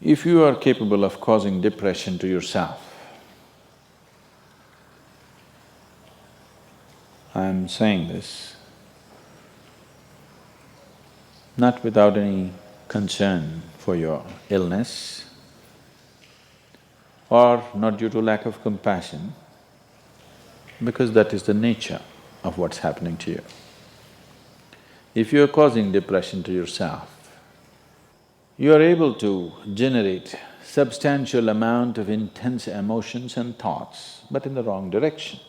If you are capable of causing depression to yourself, I'm saying this not without any concern for your illness or not due to lack of compassion, because that is the nature of what's happening to you. If you are causing depression to yourself, you are able to generate substantial amount of intense emotions and thoughts, but in the wrong direction.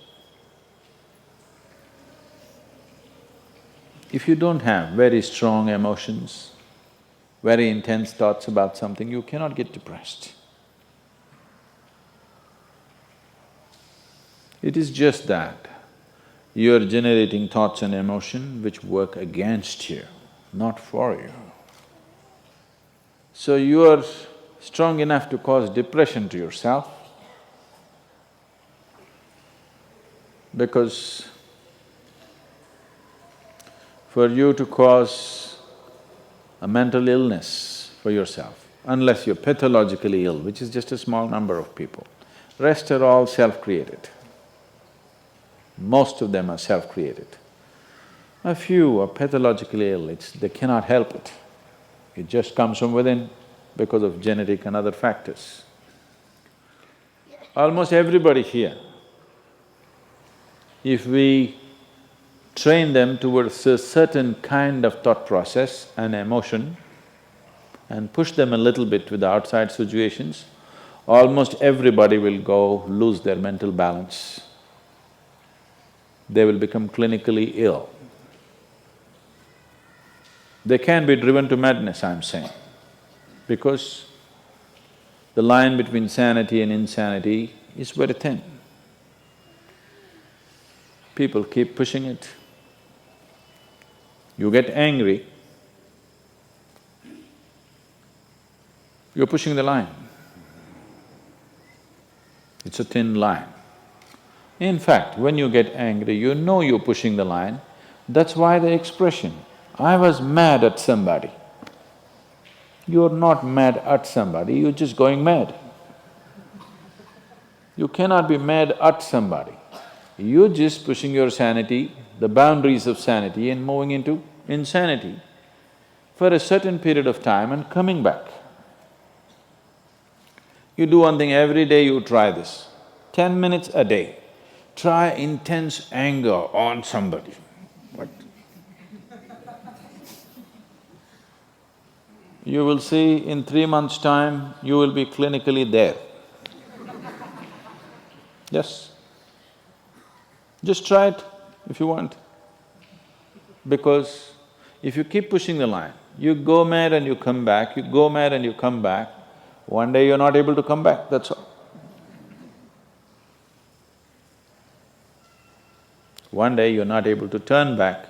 If you don't have very strong emotions, very intense thoughts about something, you cannot get depressed. It is just that you are generating thoughts and emotion which work against you, not for you. So you are strong enough to cause depression to yourself because for you to cause a mental illness for yourself, unless you're pathologically ill, which is just a small number of people, rest are all self-created. Most of them are self-created. A few are pathologically ill, they cannot help it. It just comes from within because of genetic and other factors. Almost everybody here, if we train them towards a certain kind of thought process and emotion and push them a little bit with the outside situations, almost everybody will lose their mental balance. They will become clinically ill. They can be driven to madness, I'm saying, because the line between sanity and insanity is very thin. People keep pushing it. You get angry, you're pushing the line. It's a thin line. In fact, when you get angry, you know you're pushing the line. That's why the expression, I was mad at somebody. You're not mad at somebody, you're just going mad. You cannot be mad at somebody. You're just pushing your sanity, the boundaries of sanity, and moving into insanity for a certain period of time and coming back. You do one thing every day, you try this, 10 minutes a day. Try intense anger on somebody. What? You will see in 3 months' time, you will be clinically there. Yes. Just try it if you want. Because if you keep pushing the line, you go mad and you come back, you go mad and you come back, one day you're not able to come back, that's all. One day you're not able to turn back,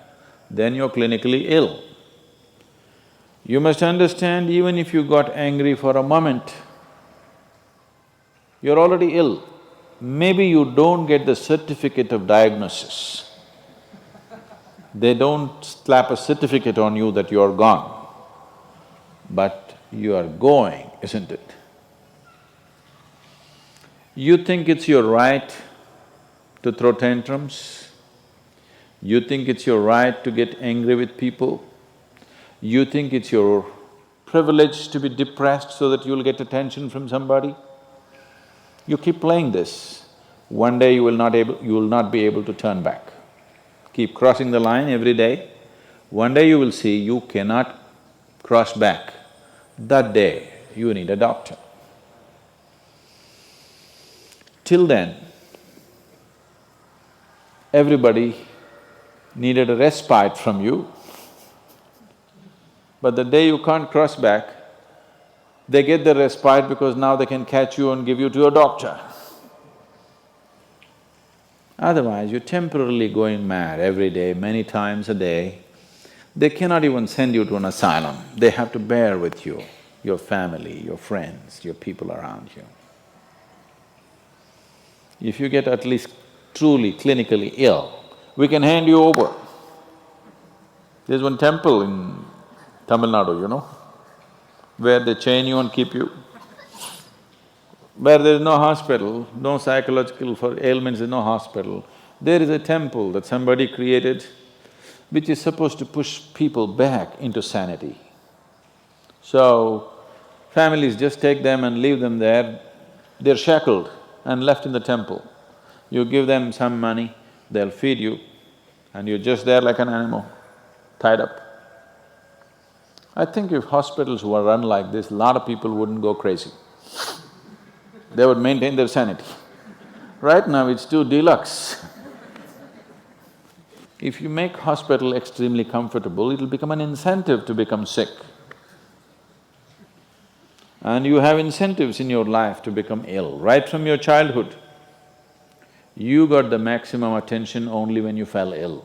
then you're clinically ill. You must understand, even if you got angry for a moment, you're already ill. Maybe you don't get the certificate of diagnosis. They don't slap a certificate on you that you're gone, but you are going, isn't it? You think it's your right to throw tantrums, you think it's your right to get angry with people, you think it's your privilege to be depressed so that you'll get attention from somebody. You keep playing this, one day you will not be able to turn back. Keep crossing the line every day, one day you will see you cannot cross back. That day, you need a doctor. Till then, everybody needed a respite from you, but the day you can't cross back, they get the respite because now they can catch you and give you to a doctor. Otherwise, you're temporarily going mad every day, many times a day. They cannot even send you to an asylum, they have to bear with you, your family, your friends, your people around you. If you get at least truly clinically ill, we can hand you over. There's one temple in Tamil Nadu, where they chain you and keep you. Where there is no hospital, no psychological for ailments, there's no hospital, there is a temple that somebody created which is supposed to push people back into sanity. So, families just take them and leave them there, they're shackled and left in the temple. You give them some money, they'll feed you, and you're just there like an animal, tied up. I think if hospitals were run like this, a lot of people wouldn't go crazy. They would maintain their sanity. Right now it's too deluxe. If you make hospital extremely comfortable, it'll become an incentive to become sick. And you have incentives in your life to become ill, right from your childhood. You got the maximum attention only when you fell ill.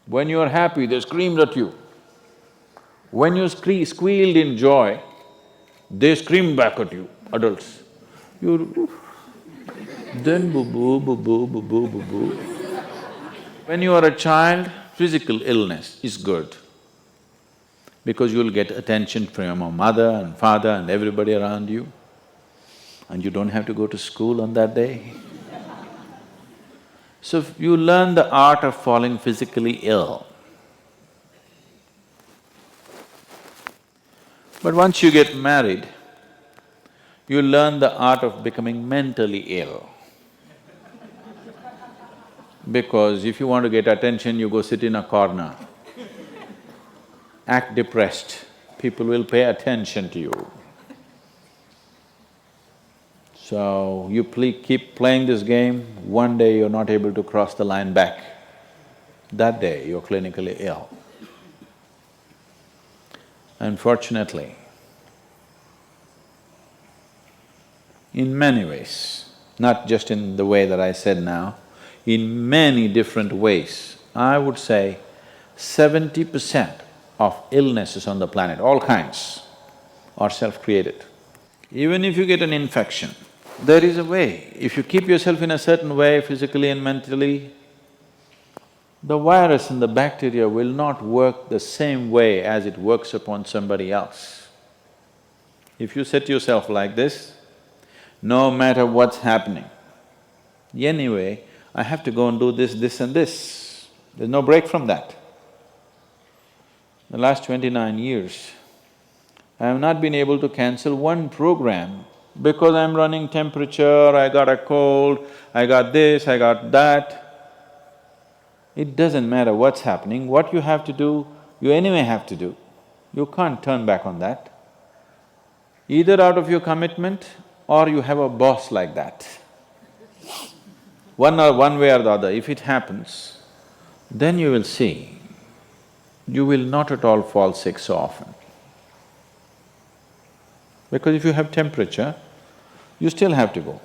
When you are happy, they screamed at you. When you squealed in joy, they screamed back at you, adults. You… then boo-boo, boo-boo, boo-boo, boo-boo. When you are a child, physical illness is good because you'll get attention from your mother and father and everybody around you, and you don't have to go to school on that day. So you learn the art of falling physically ill. But once you get married, you learn the art of becoming mentally ill. Because if you want to get attention, you go sit in a corner, act depressed, people will pay attention to you. So you keep playing this game, one day you're not able to cross the line back. That day you're clinically ill. Unfortunately, in many ways, not just in the way that I said now, in many different ways, I would say 70% of illnesses on the planet, all kinds, are self-created. Even if you get an infection, there is a way. If you keep yourself in a certain way, physically and mentally, the virus and the bacteria will not work the same way as it works upon somebody else. If you set yourself like this, no matter what's happening, anyway, I have to go and do this, this and this. There's no break from that. The last 29 years, I have not been able to cancel one program because I'm running temperature, I got a cold, I got this, I got that. It doesn't matter what's happening, what you have to do, you anyway have to do. You can't turn back on that. Either out of your commitment or you have a boss like that. One way or the other, if it happens, then you will see, you will not at all fall sick so often. Because if you have temperature, you still have to go.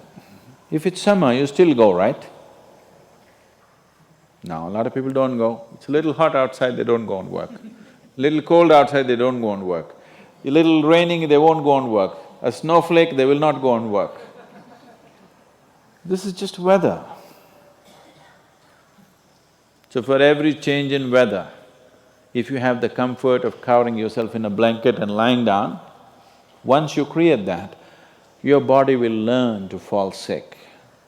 If it's summer, you still go, right? Now, a lot of people don't go. It's a little hot outside, they don't go and work. Little cold outside, they don't go and work. A little raining, they won't go and work. A snowflake, they will not go and work. This is just weather. So for every change in weather, if you have the comfort of covering yourself in a blanket and lying down, once you create that, your body will learn to fall sick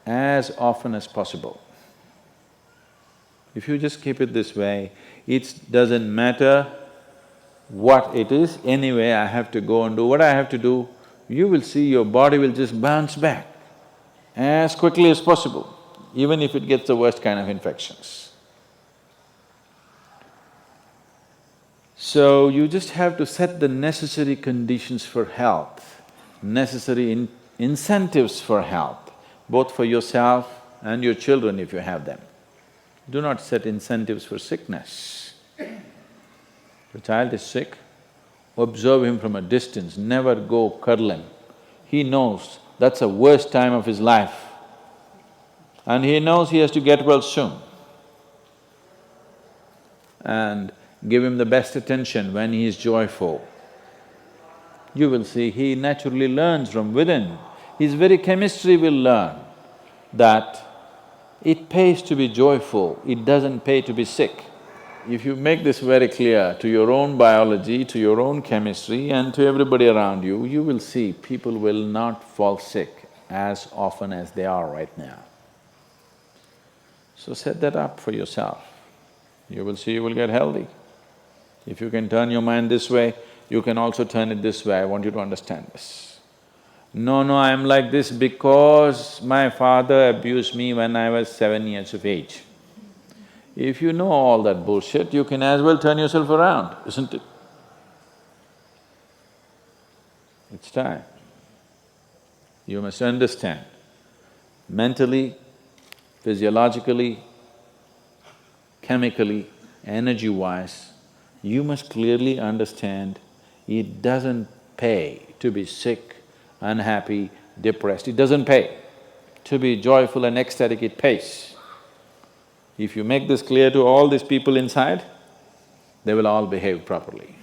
as often as possible. If you just keep it this way, it doesn't matter what it is, anyway I have to go and do what I have to do, you will see your body will just bounce back as quickly as possible, even if it gets the worst kind of infections. So you just have to set the necessary conditions for health, necessary incentives for health, both for yourself and your children if you have them. Do not set incentives for sickness. The child is sick, observe him from a distance, never go cuddle him. He knows that's the worst time of his life and he knows he has to get well soon. And give him the best attention when he is joyful. You will see he naturally learns from within. His very chemistry will learn that it pays to be joyful, it doesn't pay to be sick. If you make this very clear to your own biology, to your own chemistry and to everybody around you, you will see people will not fall sick as often as they are right now. So set that up for yourself. You will see you will get healthy. If you can turn your mind this way, you can also turn it this way. I want you to understand this. No, I'm like this because my father abused me when I was 7 years of age. If you know all that bullshit, you can as well turn yourself around, isn't it? It's time. You must understand, mentally, physiologically, chemically, energy-wise, you must clearly understand it doesn't pay to be sick, unhappy, depressed. It doesn't pay. To be joyful and ecstatic, it pays. If you make this clear to all these people inside, they will all behave properly.